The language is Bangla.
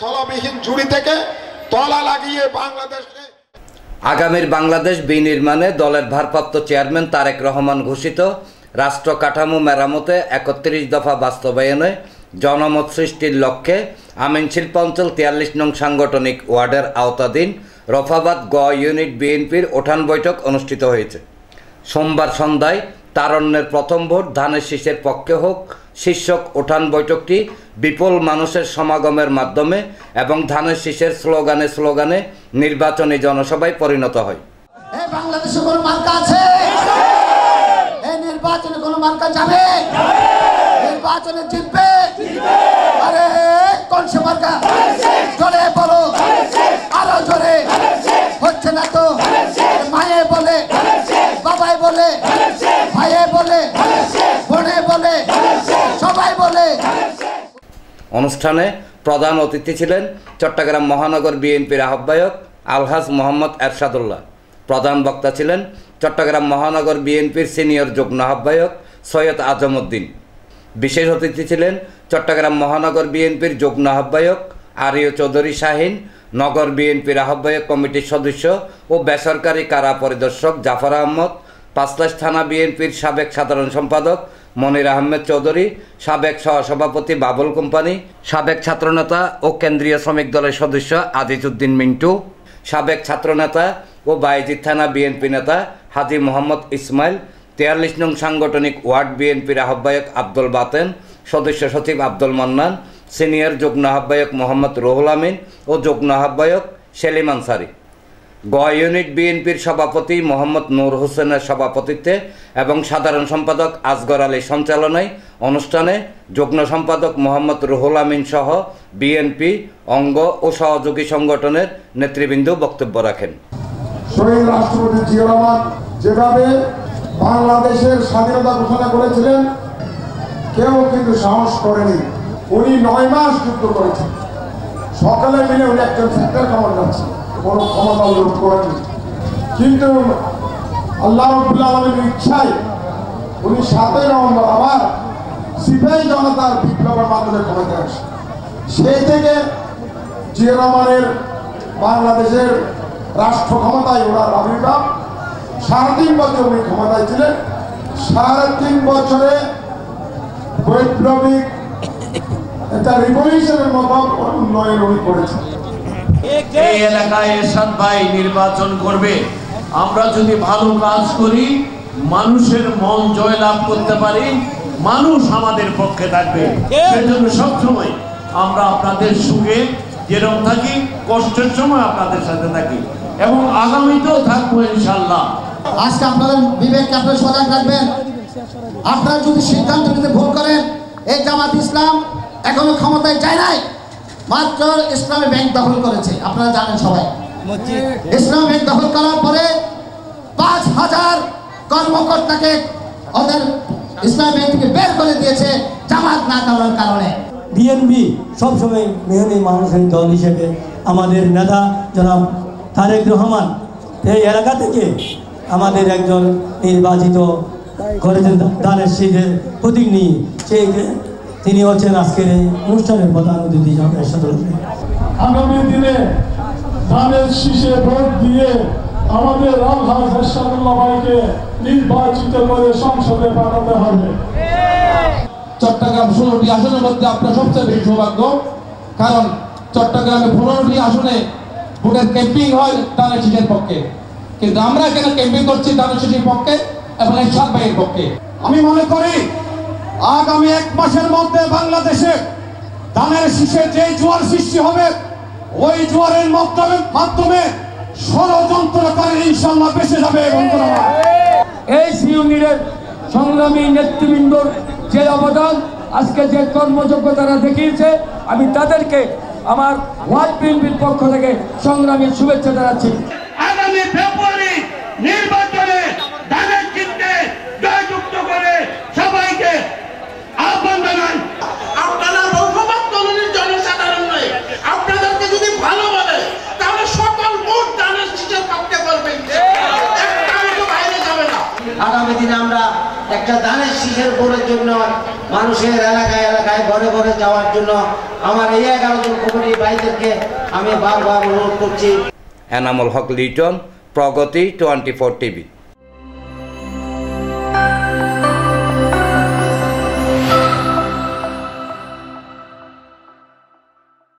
তলাবিহীন ঝুড়ি থেকে তলা লাগিয়ে বাংলাদেশে আগামীর বাংলাদেশ বিনির্মাণে দলের ভারপ্রাপ্ত চেয়ারম্যান তারেক রহমান ঘোষিত রাষ্ট্র কাঠামো মেরামতে ৩১ দফা বাস্তবায়নে জনমত সৃষ্টির লক্ষ্যে আমিন শিল্পাঞ্চল ৪৩ নং সাংগঠনিক ওয়ার্ডের আওতাধীন রফাবাদ গ ইউনিট বিএনপির উঠান বৈঠক অনুষ্ঠিত হয়েছে। সোমবার সন্ধ্যায় তারণ্যের প্রথম ভোট ধানের শীষের পক্ষে হোক শীর্ষক উঠান বৈঠকটি বিপুল মানুষের সমাগমের মাধ্যমে এবং ধানের শীষের স্লোগানে স্লোগানে নির্বাচনী জনসভায় পরিণত হয়। বাংলাদেশে কোনো মার্কা আছে? এই নির্বাচনে কোনো মার্কা যাবে? নির্বাচনে জিতবে? আরে কোন সে মার্কা? জোরে বলো, আরো জোরে। হচ্ছে না তো? মায়ে বলে, বাবাই বলে, ভাইয়ে বলে, বোনে বলে, সবাই বলে। অনুষ্ঠানে প্রধান অতিথি ছিলেন চট্টগ্রাম মহানগর বিএনপির আহ্বায়ক আলহাজ মোহাম্মদ এরশাদুল্লাহ। প্রধান বক্তা ছিলেন চট্টগ্রাম মহানগর বিএনপির সিনিয়র যুগ্ম আহ্বায়ক সৈয়দ আজম উদ্দিন। বিশেষ অতিথি ছিলেন চট্টগ্রাম মহানগর বিএনপির যুগ্ম আহ্বায়ক আরিয় চৌধুরী শাহিন, নগর বিএনপির আহ্বায়ক কমিটির সদস্য ও বেসরকারি কারা পরিদর্শক জাফর আহমদ, পাঁচলাশ থানা বিএনপির সাবেক সাধারণ সম্পাদক মনির আহমেদ চৌধুরী, সাবেক সহসভাপতি বাবুল কোম্পানি, সাবেক ছাত্রনেতা ও কেন্দ্রীয় শ্রমিক দলের সদস্য আজিজ উদ্দিন মিন্টু, সাবেক ছাত্রনেতা ও বাইজিদ থানা বিএনপি নেতা হাজী মোহাম্মদ ইসমাইল, ৪৩ নং সাংগঠনিক ওয়ার্ড বিএনপির আহ্বায়ক আব্দুল বাতেন, সদস্য সচিব আব্দুল মান্নান, সিনিয়র যুগ্ম আহ্বায়ক মোহাম্মদ রুহুল আমিন ও যুগ্ম আহ্বায়ক সেলিম আনসারি। গ ইউনিট বিএনপির সভাপতি মোহাম্মদ নূর হোসেনের সভাপতিত্বে এবং সাধারণ সম্পাদক আসগর আলী সঞ্চালনায় অনুষ্ঠানে যুগ্ম সম্পাদক মোহাম্মদ রুহুল আমিন সহ বিএনপি অঙ্গ ও সহযোগী সংগঠনের নেতৃবৃন্দ বক্তব্য রাখেন। শহীদ রাষ্ট্রপতি জিয়া রহমান যেভাবে বাংলাদেশের স্বাধীনতা ঘোষণা করেছিলেন, কেউ কিন্তু সাহস করেনি। উনি ৯ মাস যুদ্ধ করেছেন, সকালে মিলে উনি একজন সেক্টর কমান্ডার ছিলেন, কোনো ক্ষমতা লোপ করেনি। কিন্তু আল্লাহ রাব্বুল আলামিনের ইচ্ছায় উনি ৭ই নভেম্বর আবার সিপাহী জনতার বিপ্লবের মাধ্যমে ক্ষমতায় আসেন। সেই থেকে জিয়া রহমানের বাংলাদেশের রাষ্ট্র ক্ষমতায় ওনার আবির্ভাব। ৩.৫ বছর উনি ক্ষমতায় ছিলেন। ৩.৫ বছরে বৈপ্লবিক একটা রিভলিউশনের মতো উন্নয়ন উনি করেছেন। এই এলাকায় এরশাদ ভাই নির্বাচন করবে। আমরা যদি ভালো কাজ করি, মানুষের মন জয়লাভ করতে পারি, মানুষ আমাদের পক্ষে থাকবে। সেজন্য সবসময় আমরা আপনাদের সুখে যেরকম থাকি, কষ্টের সময় আপনাদের সাথে থাকি এবং আগামীতেও থাকবো ইনশাল্লাহ। আজকে আপনাদের বিবেককে আপনারা সজাগ রাখবেন। আপনারা যদি সিদ্ধান্ত নিতে ভুল করেন, এই জামাত ইসলাম এখনো ক্ষমতায় যায় নাই, মাত্র ইসলামী ব্যাংক দখল করেছে। আপনারা জানেন সবাই, ইসলামী ব্যাংক দখল করার পরে ৫,০০০ কর্মকর্তাকে ওদের ইসলামী ব্যাংক থেকে বের করে দিয়েছে জামাত না করার কারণে। বিএনপি সবসময় মেহনতি মানুষের দল হিসেবে আমাদের নেতা জনাব তারেক রহমান এই এলাকা থেকে আমাদের একজন নির্বাচিত করেছেন ধানের শীষের প্রতীক নিয়ে। সেই তিনি হচ্ছেন আজকের এই অনুষ্ঠানের প্রধান অতিথি। আগামী দিনে ধানের শীষে ভোট দিয়ে আমাদের আলহাজ এরশাদুল্লাহ ভাইকে নির্বাচিত করে সংসদে পাঠাতে হবে। চট্টগ্রাম ১৬টি আসনের মধ্যে আপনার সবচেয়ে বেশি সৌভাগ্য, কারণ চট্টগ্রামে ১৫টি আসনে ভোটের ক্যাম্পিং হয় ধানের শীষের পক্ষে, কিন্তু আমরা এখানে ক্যাম্পিং করছি ধানের শীষের পক্ষে এবং এরশাদ ভাইয়ের পক্ষে। আমি মনে করি আগামী ১ মাসের মধ্যে বাংলাদেশে ধানের শীষে যে জোয়ার সৃষ্টি হবে, ওই জোয়ারের মাধ্যমে ষড়যন্ত্রকারী ইনশাআল্লাহ বেঁচে যাবে। এই ইউনিটের সংগ্রামী নেতৃবৃন্দর যে অবদান, আজকে যে কর্মযোগ্যতারা দেখিয়েছে, আমি তাদেরকে আমার ওয়ার্ড বিএনপির পক্ষ থেকে সংগ্রামী শুভেচ্ছা জানাচ্ছি। আগামী ফেব্রুয়ারি নির্বাচনে ধানের শীষকে জয়যুক্ত করে সবাইকে আহ্বান জানাই। আপনারা রঘুনাথ কলোনির জনসাধারণ নয়, আপনাদেরকে যদি ভালো বলে তাহলে সকল ভোট ধানের শীষের পক্ষে করবেন, একটা বাইরে যাবে না। আগামী দিনে আমরা একটা ধানের শীষের ভোটের জন্য মানুষের এলাকায় এলাকায় ঘরে ঘরে যাওয়ার জন্য আমার এই 11 জন কমিটি ভাইদেরকে আমি বারবার অনুরোধ করছি। এনামুল হক লিটন, প্রগতি 24 টিভি।